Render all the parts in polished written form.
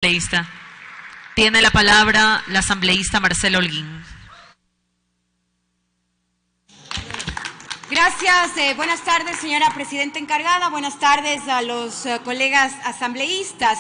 Asambleísta. Tiene la palabra la asambleísta Marcela Holguín. Gracias. Buenas tardes, señora presidenta encargada. Buenas tardes a los colegas asambleístas.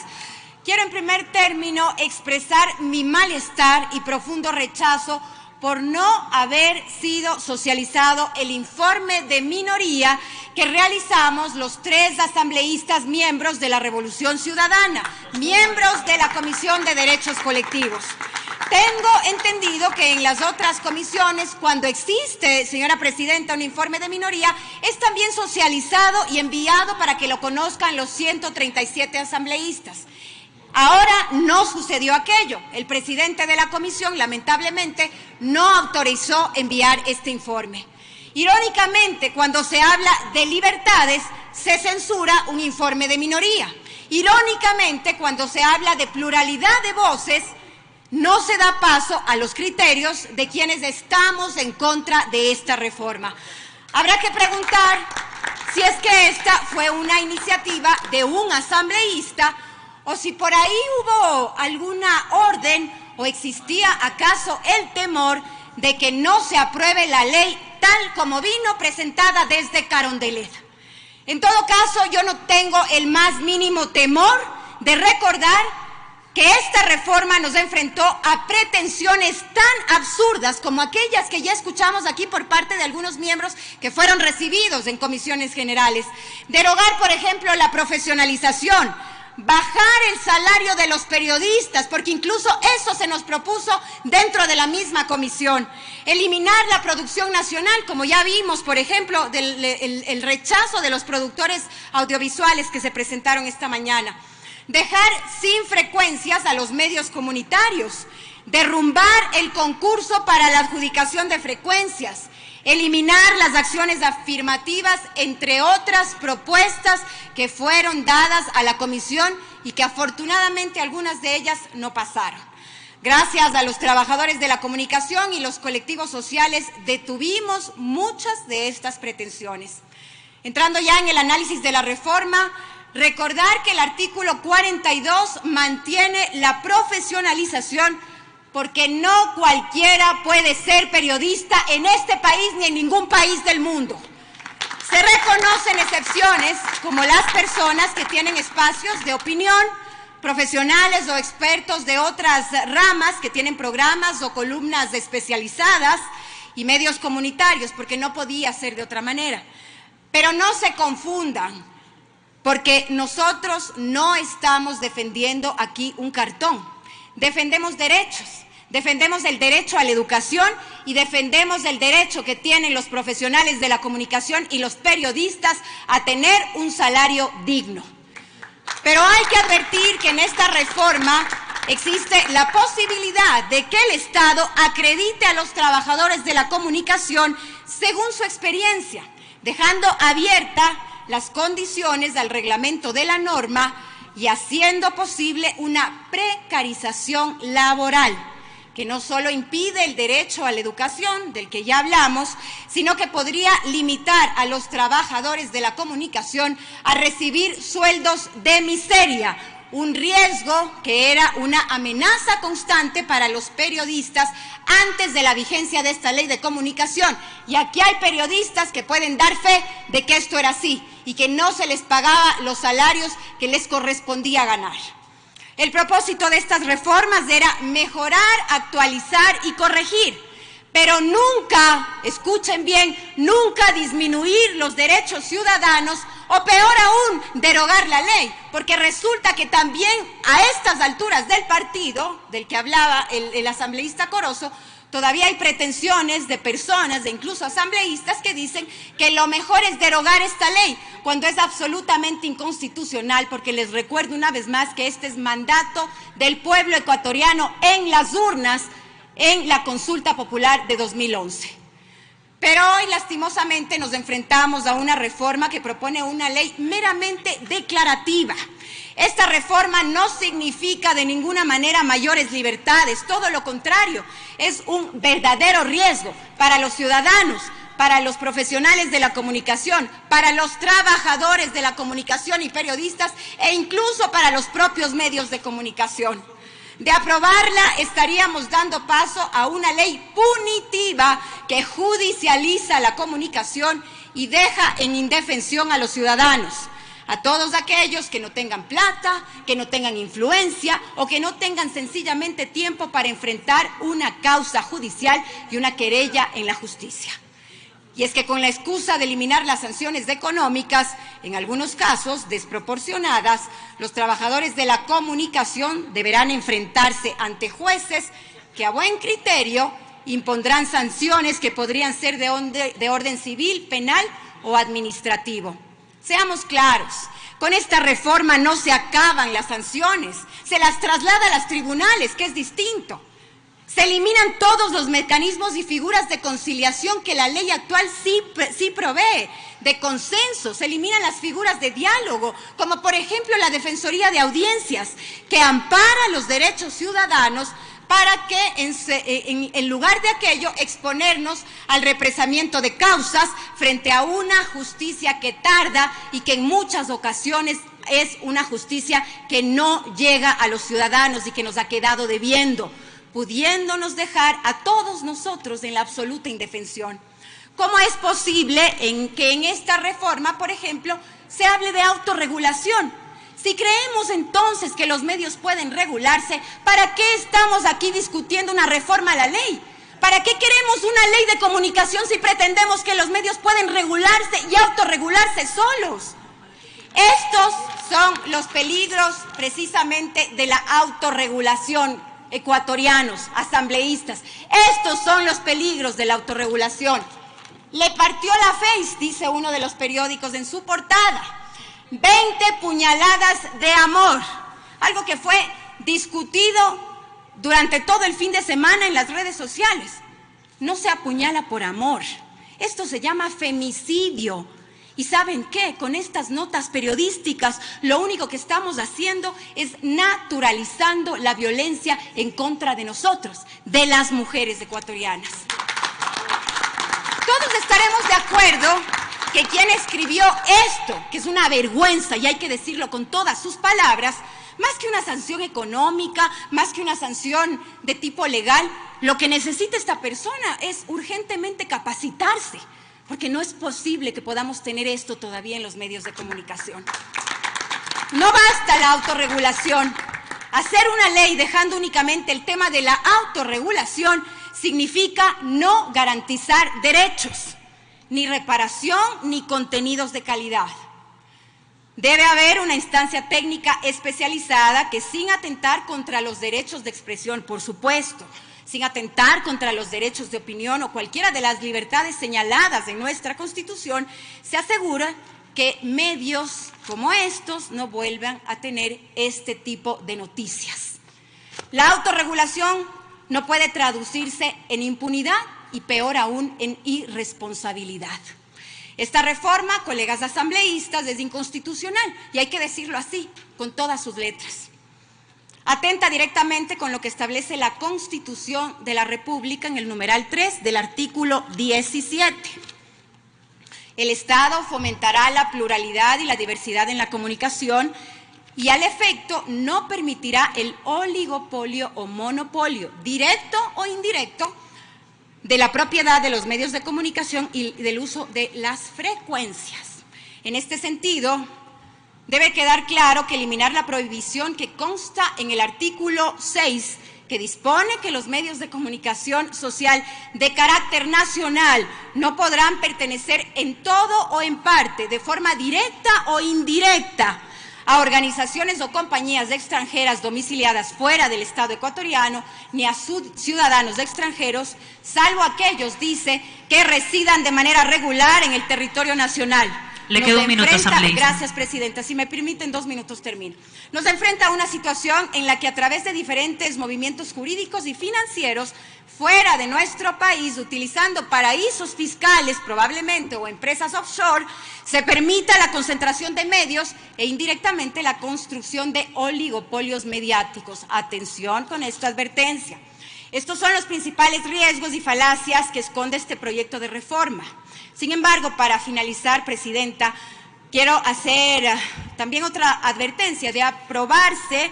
Quiero en primer término expresar mi malestar y profundo rechazo por no haber sido socializado el informe de minoría que realizamos los 3 asambleístas miembros de la Revolución Ciudadana, miembros de la Comisión de Derechos Colectivos. Tengo entendido que en las otras comisiones, cuando existe, señora presidenta, un informe de minoría, es también socializado y enviado para que lo conozcan los 137 asambleístas. Ahora no sucedió aquello. El presidente de la comisión, lamentablemente, no autorizó enviar este informe. Irónicamente, cuando se habla de libertades, se censura un informe de minoría. Irónicamente, cuando se habla de pluralidad de voces, no se da paso a los criterios de quienes estamos en contra de esta reforma. Habrá que preguntar si es que esta fue una iniciativa de un asambleísta o si por ahí hubo alguna orden o existía acaso el temor de que no se apruebe la ley tal como vino presentada desde Carondelet. En todo caso, yo no tengo el más mínimo temor de recordar que esta reforma nos enfrentó a pretensiones tan absurdas como aquellas que ya escuchamos aquí por parte de algunos miembros que fueron recibidos en comisiones generales. Derogar, por ejemplo, la profesionalización, bajar el salario de los periodistas, porque incluso eso se nos propuso dentro de la misma comisión. Eliminar la producción nacional, como ya vimos, por ejemplo, el rechazo de los productores audiovisuales que se presentaron esta mañana. Dejar sin frecuencias a los medios comunitarios. Derrumbar el concurso para la adjudicación de frecuencias. Eliminar las acciones afirmativas, entre otras propuestas que fueron dadas a la comisión y que afortunadamente algunas de ellas no pasaron. Gracias a los trabajadores de la comunicación y los colectivos sociales detuvimos muchas de estas pretensiones. Entrando ya en el análisis de la reforma, recordar que el artículo 42 mantiene la profesionalización porque no cualquiera puede ser periodista en este país ni en ningún país del mundo. Se reconocen excepciones como las personas que tienen espacios de opinión, profesionales o expertos de otras ramas que tienen programas o columnas especializadas y medios comunitarios, porque no podía ser de otra manera. Pero no se confundan, porque nosotros no estamos defendiendo aquí un cartón. Defendemos derechos, defendemos el derecho a la educación y defendemos el derecho que tienen los profesionales de la comunicación y los periodistas a tener un salario digno. Pero hay que advertir que en esta reforma existe la posibilidad de que el Estado acredite a los trabajadores de la comunicación según su experiencia, dejando abierta las condiciones al reglamento de la norma y haciendo posible una precarización laboral que no solo impide el derecho a la educación, del que ya hablamos, sino que podría limitar a los trabajadores de la comunicación a recibir sueldos de miseria, un riesgo que era una amenaza constante para los periodistas antes de la vigencia de esta ley de comunicación. Y aquí hay periodistas que pueden dar fe de que esto era así y que no se les pagaba los salarios que les correspondía ganar. El propósito de estas reformas era mejorar, actualizar y corregir, pero nunca, escuchen bien, nunca disminuir los derechos ciudadanos o peor aún, derogar la ley, porque resulta que también a estas alturas del partido, del que hablaba el asambleísta Corozo, todavía hay pretensiones de personas, de incluso asambleístas, que dicen que lo mejor es derogar esta ley, cuando es absolutamente inconstitucional, porque les recuerdo una vez más que este es mandato del pueblo ecuatoriano en las urnas en la consulta popular de 2011. Pero hoy, lastimosamente, nos enfrentamos a una reforma que propone una ley meramente declarativa. Esta reforma no significa de ninguna manera mayores libertades, todo lo contrario, es un verdadero riesgo para los ciudadanos, para los profesionales de la comunicación, para los trabajadores de la comunicación y periodistas e incluso para los propios medios de comunicación. De aprobarla, estaríamos dando paso a una ley punitiva que judicializa la comunicación y deja en indefensión a los ciudadanos, a todos aquellos que no tengan plata, que no tengan influencia o que no tengan sencillamente tiempo para enfrentar una causa judicial y una querella en la justicia. Y es que con la excusa de eliminar las sanciones económicas, en algunos casos desproporcionadas, los trabajadores de la comunicación deberán enfrentarse ante jueces que a buen criterio impondrán sanciones que podrían ser de orden civil, penal o administrativo. Seamos claros, con esta reforma no se acaban las sanciones, se las traslada a los tribunales, que es distinto. Se eliminan todos los mecanismos y figuras de conciliación que la ley actual sí provee, de consenso. Se eliminan las figuras de diálogo, como por ejemplo la Defensoría de Audiencias, que ampara los derechos ciudadanos para que en lugar de aquello exponernos al represamiento de causas frente a una justicia que tarda y que en muchas ocasiones es una justicia que no llega a los ciudadanos y que nos ha quedado debiendo, pudiéndonos dejar a todos nosotros en la absoluta indefensión. ¿Cómo es posible que en esta reforma, por ejemplo, se hable de autorregulación? Si creemos entonces que los medios pueden regularse, ¿para qué estamos aquí discutiendo una reforma a la ley? ¿Para qué queremos una ley de comunicación si pretendemos que los medios pueden regularse y autorregularse solos? Estos son los peligros precisamente de la autorregulación, ecuatorianos, asambleístas. Estos son los peligros de la autorregulación. Le partió la face, dice uno de los periódicos en su portada. 20 puñaladas de amor, algo que fue discutido durante todo el fin de semana en las redes sociales. No se apuñala por amor, esto se llama femicidio. ¿Y saben qué? Con estas notas periodísticas lo único que estamos haciendo es naturalizando la violencia en contra de nosotros, de las mujeres ecuatorianas. Todos estaremos de acuerdo que quien escribió esto, que es una vergüenza y hay que decirlo con todas sus palabras, más que una sanción económica, más que una sanción de tipo legal, lo que necesita esta persona es urgentemente capacitarse, porque no es posible que podamos tener esto todavía en los medios de comunicación. No basta la autorregulación. Hacer una ley dejando únicamente el tema de la autorregulación significa no garantizar derechos, ni reparación, ni contenidos de calidad. Debe haber una instancia técnica especializada que, sin atentar contra los derechos de expresión, por supuesto, sin atentar contra los derechos de opinión o cualquiera de las libertades señaladas en nuestra Constitución, se asegura que medios como estos no vuelvan a tener este tipo de noticias. La autorregulación no puede traducirse en impunidad y peor aún en irresponsabilidad. Esta reforma, colegas asambleístas, es inconstitucional y hay que decirlo así, con todas sus letras. Atenta directamente con lo que establece la Constitución de la República en el numeral 3 del artículo 17. El Estado fomentará la pluralidad y la diversidad en la comunicación y al efecto no permitirá el oligopolio o monopolio, directo o indirecto, de la propiedad de los medios de comunicación y del uso de las frecuencias. En este sentido, debe quedar claro que eliminar la prohibición que consta en el artículo 6, que dispone que los medios de comunicación social de carácter nacional no podrán pertenecer en todo o en parte, de forma directa o indirecta, a organizaciones o compañías extranjeras domiciliadas fuera del Estado ecuatoriano, ni a ciudadanos extranjeros, salvo aquellos, dice, que residan de manera regular en el territorio nacional. Le queda un minuto, asambleísta. Gracias, presidenta. Si me permiten 2 minutos, termino. Nos enfrenta a una situación en la que a través de diferentes movimientos jurídicos y financieros fuera de nuestro país, utilizando paraísos fiscales probablemente o empresas offshore, se permita la concentración de medios e indirectamente la construcción de oligopolios mediáticos. Atención con esta advertencia. Estos son los principales riesgos y falacias que esconde este proyecto de reforma. Sin embargo, para finalizar, Presidenta, quiero hacer también otra advertencia. De aprobarse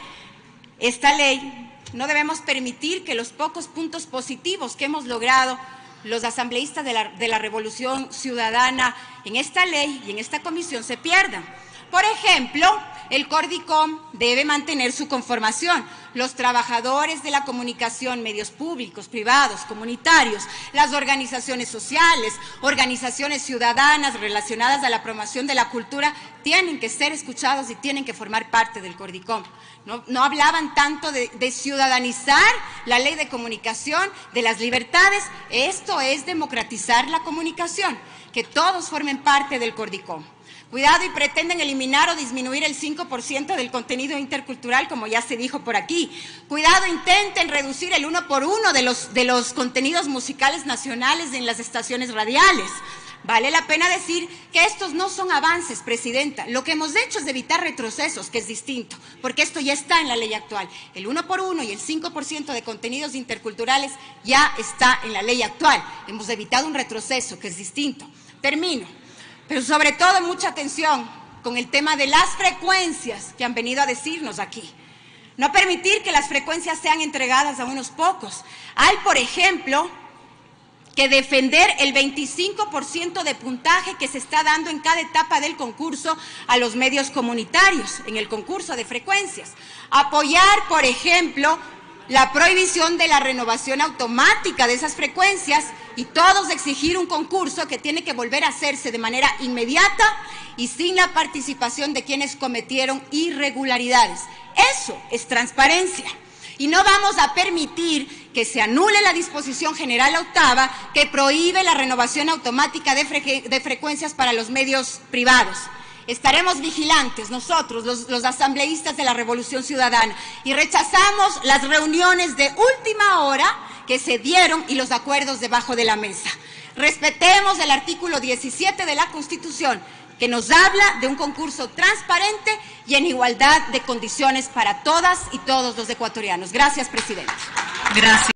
esta ley, no debemos permitir que los pocos puntos positivos que hemos logrado los asambleístas de la Revolución Ciudadana en esta ley y en esta comisión se pierdan. Por ejemplo, el Cordicom debe mantener su conformación. Los trabajadores de la comunicación, medios públicos, privados, comunitarios, las organizaciones sociales, organizaciones ciudadanas relacionadas a la promoción de la cultura, tienen que ser escuchados y tienen que formar parte del Cordicom. No hablaban tanto de ciudadanizar la ley de comunicación, de las libertades. Esto es democratizar la comunicación, que todos formen parte del Cordicom. Cuidado y pretenden eliminar o disminuir el 5% del contenido intercultural, como ya se dijo por aquí. Cuidado, intenten reducir el 1 por 1 de los contenidos musicales nacionales en las estaciones radiales. Vale la pena decir que estos no son avances, Presidenta. Lo que hemos hecho es evitar retrocesos, que es distinto, porque esto ya está en la ley actual. El 1 por 1 y el 5% de contenidos interculturales ya está en la ley actual. Hemos evitado un retroceso, que es distinto. Termino. Pero sobre todo mucha atención con el tema de las frecuencias que han venido a decirnos aquí. No permitir que las frecuencias sean entregadas a unos pocos. Hay, por ejemplo, que defender el 25% de puntaje que se está dando en cada etapa del concurso a los medios comunitarios, en el concurso de frecuencias. Apoyar, por ejemplo, la prohibición de la renovación automática de esas frecuencias y todos exigir un concurso que tiene que volver a hacerse de manera inmediata y sin la participación de quienes cometieron irregularidades. Eso es transparencia. Y no vamos a permitir que se anule la disposición general octava que prohíbe la renovación automática de frecuencias para los medios privados. Estaremos vigilantes nosotros, los asambleístas de la Revolución Ciudadana, y rechazamos las reuniones de última hora que se dieron y los acuerdos debajo de la mesa. Respetemos el artículo 17 de la Constitución, que nos habla de un concurso transparente y en igualdad de condiciones para todas y todos los ecuatorianos. Gracias, Presidente. Gracias.